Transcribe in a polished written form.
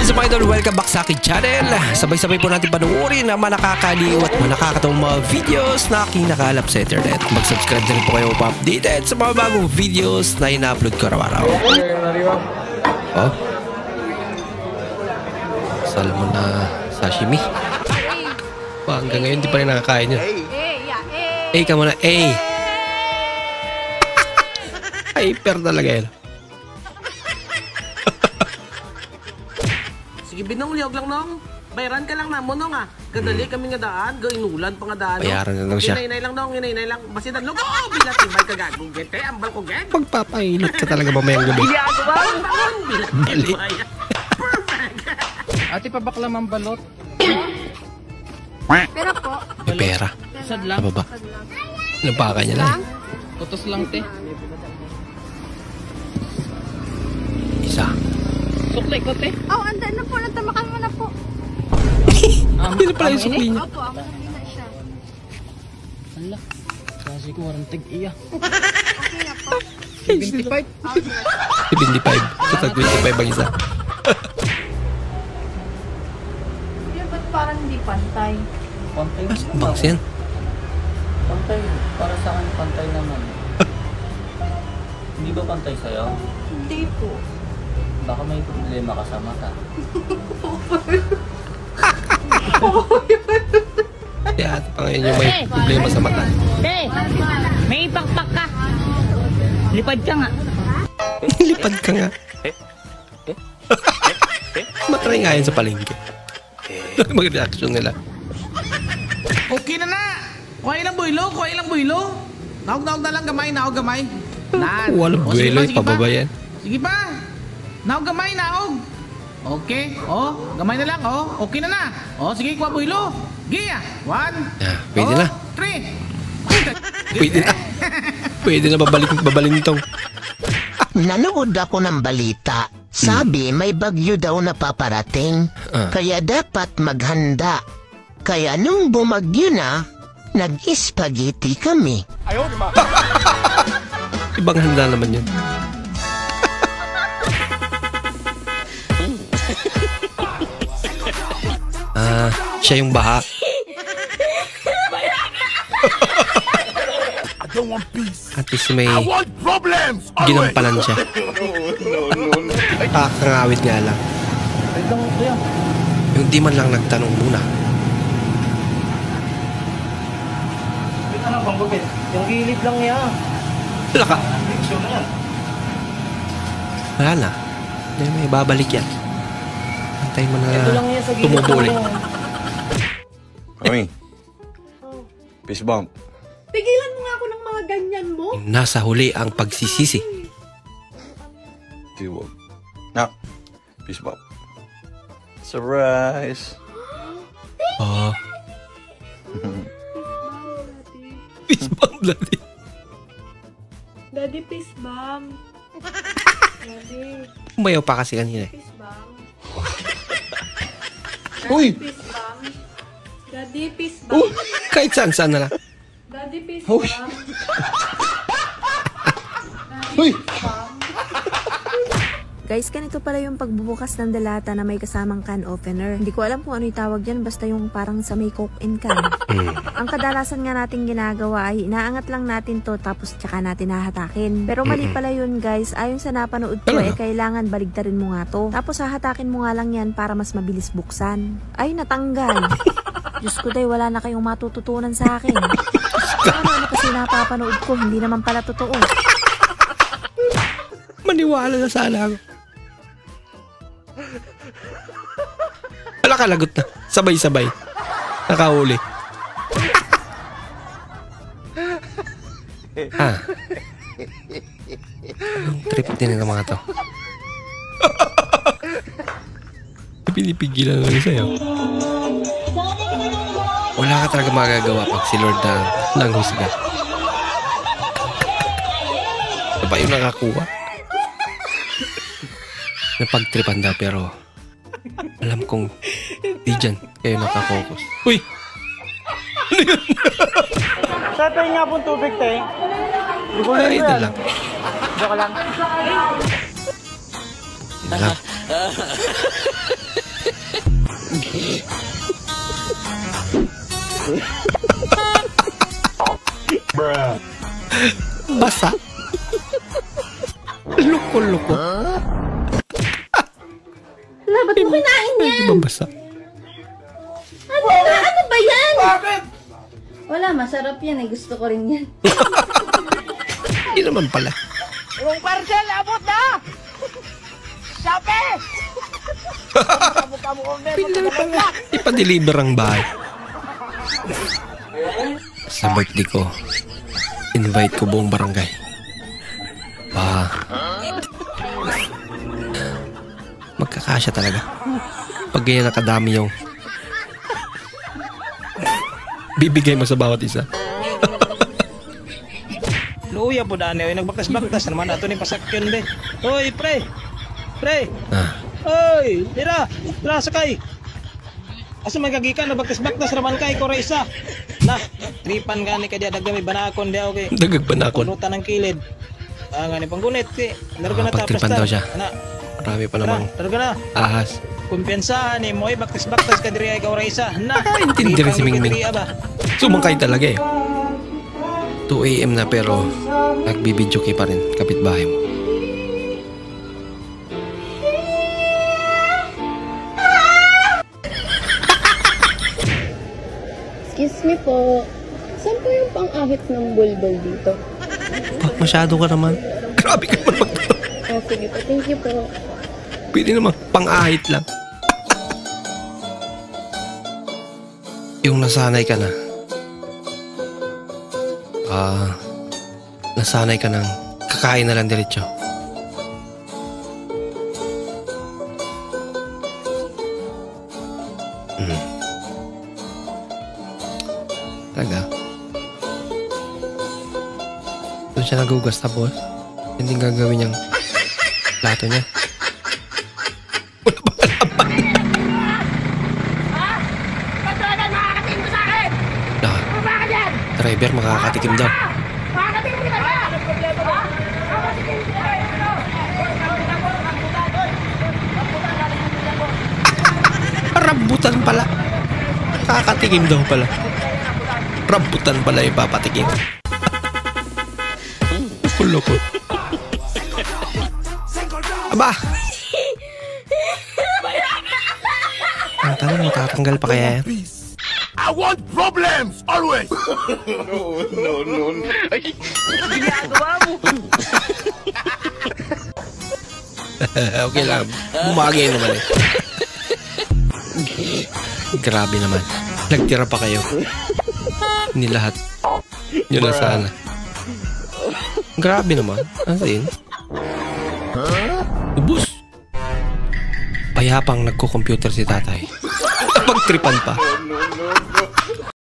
is up, idol? Welcome back sa aking channel. Sabay-sabay po natin panuorin ang mga nakakaliw at mga nakakatawang mga videos na aking nakalap sa internet. Mag-subscribe na rin po kayo pa-updated sa mga bagong videos na ina-upload ko araw-araw. Oh? Salmon na sashimi. Hanggang ngayon di pa rin nakakain yun. Ka muna. Hyper talaga yan. Sige, binong liog lang nong. Bayaran ka lang na mo nong Kadali kami nga daan, inulan pa nga daan. Bayaran na lang siya. Inay lang nong, inay lang. Basidan log. Bilat tibay ka gagong gete, ambal ko get. Pagpapainit ka talaga mamayang gabi. Bilat tibay. Perfect. Ate, pabakla mambalot. Pera po. Pera. Sad lang. Ano ba? Napaka niya lang. Putos lang, te. Isa. Suklay ko, te. Oh, andan na po. Natamakal mo na po. Hindi pala yung sukli niya. Opo, ako na siya. Hala. Kasi ko warang tig-iya. Okay na po. 75. 75. Sa tag 25 ang isa. Kuya, ba't parang hindi pantay? Pantay. Bangs yan. Pantay. Para sa akin, pantay naman. Hindi ba pantay sa'yo? Hindi po. Baka may problema ka sa mata. Kaya ito pa ngayon yung may problema sa mata. May ipakpak ka. Lipad ka nga. Lipad ka nga. Matry nga yun sa palengke. Mag-reaction nila. Okay na na. Kuha ilang buylo. Naog na lang gamay. Walang buwelo yung pababa yan. Sige pa. Naog gamay, naog. Okay. Gamay na lang. Okay na na. Sige, kuha buylo. Giya. 1. Pwede na. 3. Pwede na. Pwede na babalin itong. Nanood ako ng balita. Sabi may bagyo daw na paparating. Kaya dapat maghanda. Kaya nung bumagyo na, nag-spaghetti kami. Ibang handa naman yun. Siya yung baha. At least may ginampalan siya. Kakangawit nga lang. Yung di man lang nagtanong muna. Yung gilid lang niya. Wala ka. Wala na. May babalik yan. Antay mo na tumubo ulit. Mami. Peace bump. Pigilan mo nga ako ng mga ganyan mo. Nasa huli ang pagsisisi. Tiwag. Nak. Peace bump. Surprise. Oh. Peace bump, Daddy. Daddy, peace bomb. Daddy, Umayaw pa kasi kanina eh. peace bomb. Uy! Peace bomb. Daddy, peace bomb. Kahit saan na lang. Daddy, peace bomb. Uy! Guys, ganito pala yung pagbubukas ng delata na may kasamang can opener. Hindi ko alam kung ano yung tawag dyan, basta yung parang sa may coke and can. Ang kadalasan nga natin ginagawa ay inaangat lang natin to tapos tsaka natin hahatakin. Pero mali pala yun guys, ayon sa napanood ko kailangan baligtarin mo nga to. Tapos hahatakin mo nga lang yan para mas mabilis buksan. Ay, natanggal. Diyos ko day, wala na kayong matututunan sa akin. Ano kasi napapanood ko, hindi naman pala totoo. Maniwala na sana ako. Wala ka, lagot na. Sabay-sabay. Nakahuli. Anong trip din ng mga to? Pinipigilan lang sa'yo. Wala ka talaga magagawa pag si Lord na nanghusga. Ano ba yung nakakuha? Napagtripan daw pero alam kong di dyan kayo nakakokus. Uy! Ano yun? Tatay nga pong tubig, te. Ay, ito lang. Joke lang. lang. Basa. Loko-loko. Wala, ba't mo kinain yan? Di ba basa? Ano ba yan? Bakit? Wala, masarap yan eh. Gusto ko rin yan. Hindi naman pala. Yung parcel, abot na! Sabi! Ipa-deliver ang bahay. Sa birthday ko, invite ko buong barangay. Magkakasya talaga. Pag ganyan nakadami yung bibigay mo sa bawat isa. Luya po daan eh. Nagbaktas-baktas naman. Ato ni pasakyan be. Hoy, pre! Pre! Hoy! Tira! Tira, sakay! Asa magagikan? Nagbaktas-baktas naman kay Kora isa. Na, tripan gani ka diya. Dagami banakon diya, okay? Dagag banakon. Punutan ng kilid. Nga ni panggunit. Larga na tapos pagtripan daw siya. Ana. Marami pa namang larga na. ahas. Kumpiyansahan eh mo eh. Baktas-baktas ka diri ay Kora isa. Na, Intindi rin si Mingming. Sumangkay talaga eh. 2 AM na pero nagbibidyo kay pa rin kapitbahay mo. Excuse me po. Saan po yung pang-ahit ng bulbul dito? Pak, masyado ka naman. Grabe ka naman magdala. Sige po. Thank you po. Pwede naman pang-ahit lang. Yung nasanay ka na. Nasanay ka ng kakain na lang diretso. Talaga? Doon siya nagugas tapos hindi gagawin niyang plato niya. Wala ba kalaman? Driver, makakatikim daw. Rambutan pala. Kakatikim daw pala. Rambutan pala yung papatikim. Kuloko. Aba! Ang tanong, matatanggal pa kaya yan? I want problems always. No. Okay lang. Bumagay naman eh. Grabe naman. Nagtira pa kayo. Hindi lahat. Yun na sana. Grabe naman. Ano yun? Ubus. Payapang nagko-computer si tatay. Pagtripan pa.